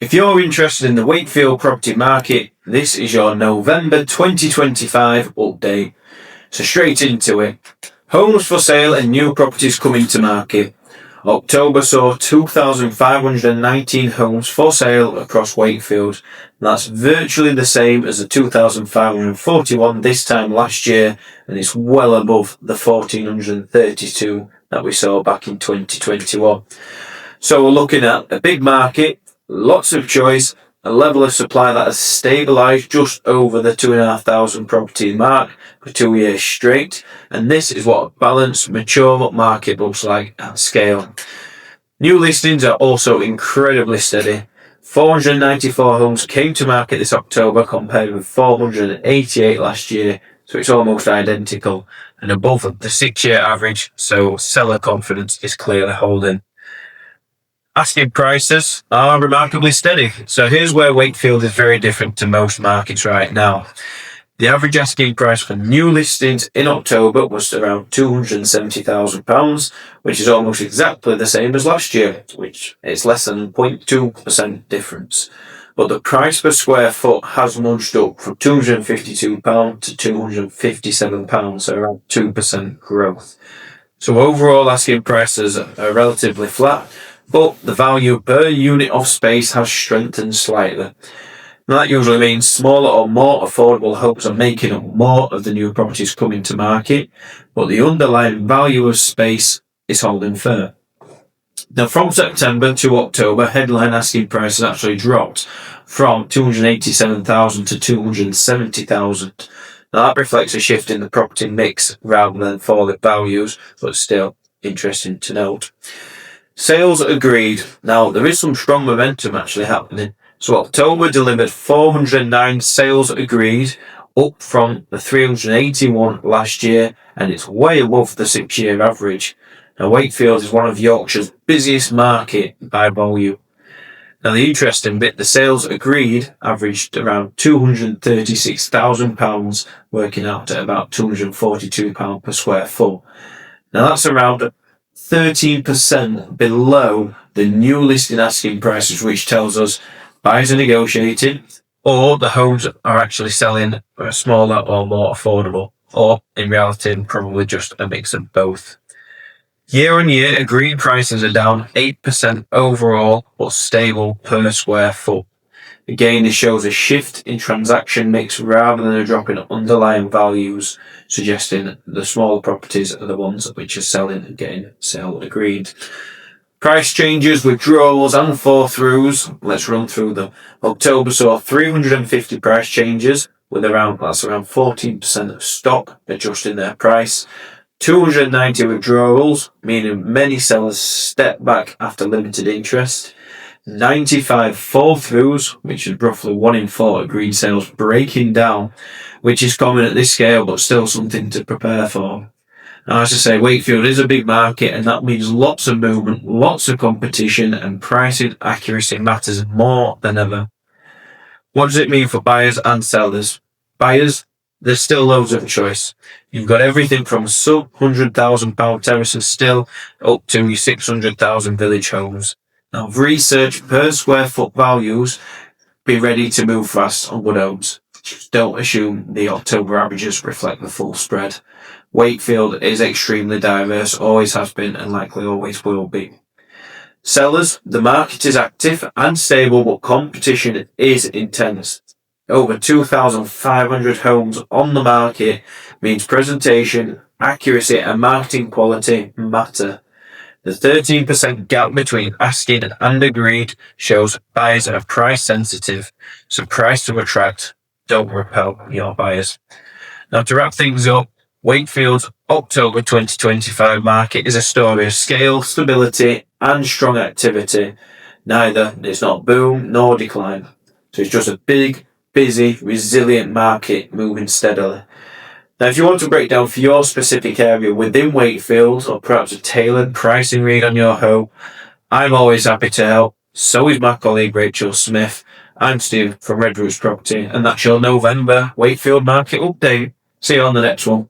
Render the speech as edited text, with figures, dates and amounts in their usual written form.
If you're interested in the Wakefield property market, this is your November 2025 update. So straight into it. Homes for sale and new properties coming to market. October saw 2,519 homes for sale across Wakefield. That's virtually the same as the 2,541 this time last year, and it's well above the 1,432 that we saw back in 2021. So we're looking at a big market, lots of choice, a level of supply that has stabilised just over the 2,500 property mark for 2 years straight. And this is what a balanced, mature market looks like at scale. New listings are also incredibly steady. 494 homes came to market this October compared with 488 last year. So it's almost identical and above the 6-year average. So seller confidence is clearly holding. Asking prices are remarkably steady. So here's where Wakefield is very different to most markets right now. The average asking price for new listings in October was around £270,000, which is almost exactly the same as last year, which is less than 0.2% difference. But the price per square foot has nudged up from £252 to £257, so around 2% growth. So overall asking prices are relatively flat, but the value per unit of space has strengthened slightly. Now that usually means smaller or more affordable homes are making up more of the new properties coming to market, but the underlying value of space is holding firm. Now from September to October, headline asking prices actually dropped from £287,000 to £270,000. Now that reflects a shift in the property mix rather than falling values, but still interesting to note. Sales agreed. Now there is some strong momentum actually happening. So October delivered 409 sales agreed, up from the 381 last year, and it's way above the 6-year average. Now Wakefield is one of Yorkshire's busiest market by volume. Now the interesting bit, the sales agreed averaged around £236,000, working out at about £242 per square foot. Now that's around 13% below the new listing asking prices, which tells us buyers are negotiating, or the homes are actually selling smaller or more affordable, or in reality probably just a mix of both. Year on year, agreed prices are down 8% overall, but stable per square foot. Again, this shows a shift in transaction mix rather than a drop in underlying values, suggesting the smaller properties are the ones which are selling and getting sale agreed. Price changes, withdrawals and fall-throughs. Let's run through them. October saw 350 price changes, with around 14% of stock adjusting their price. 290 withdrawals, meaning many sellers step back after limited interest. 95 fall-throughs, which is roughly 1 in 4 agreed sales breaking down, which is common at this scale, but still something to prepare for. Now, as I say, Wakefield is a big market, and that means lots of movement, lots of competition, and pricing accuracy matters more than ever. What does it mean for buyers and sellers? Buyers, there's still loads of choice. You've got everything from sub £100,000 terraces still up to your 600,000 village homes. Now, research per square foot values, be ready to move fast on good homes. Don't assume the October averages reflect the full spread. Wakefield is extremely diverse, always has been and likely always will be. Sellers, the market is active and stable, but competition is intense. Over 2,500 homes on the market means presentation, accuracy and marketing quality matter. The 13% gap between asking and agreed shows buyers are price sensitive, so price to attract, don't repel your buyers. Now to wrap things up, Wakefield's October 2025 market is a story of scale, stability and strong activity. Neither is not boom nor decline. So it's just a big, busy, resilient market moving steadily. Now, if you want to break down for your specific area within Wakefield, or perhaps a tailored pricing read on your home, I'm always happy to help. So is my colleague Rachel Smith. I'm Steve from Red Roots Property, and that's your November Wakefield Market Update. See you on the next one.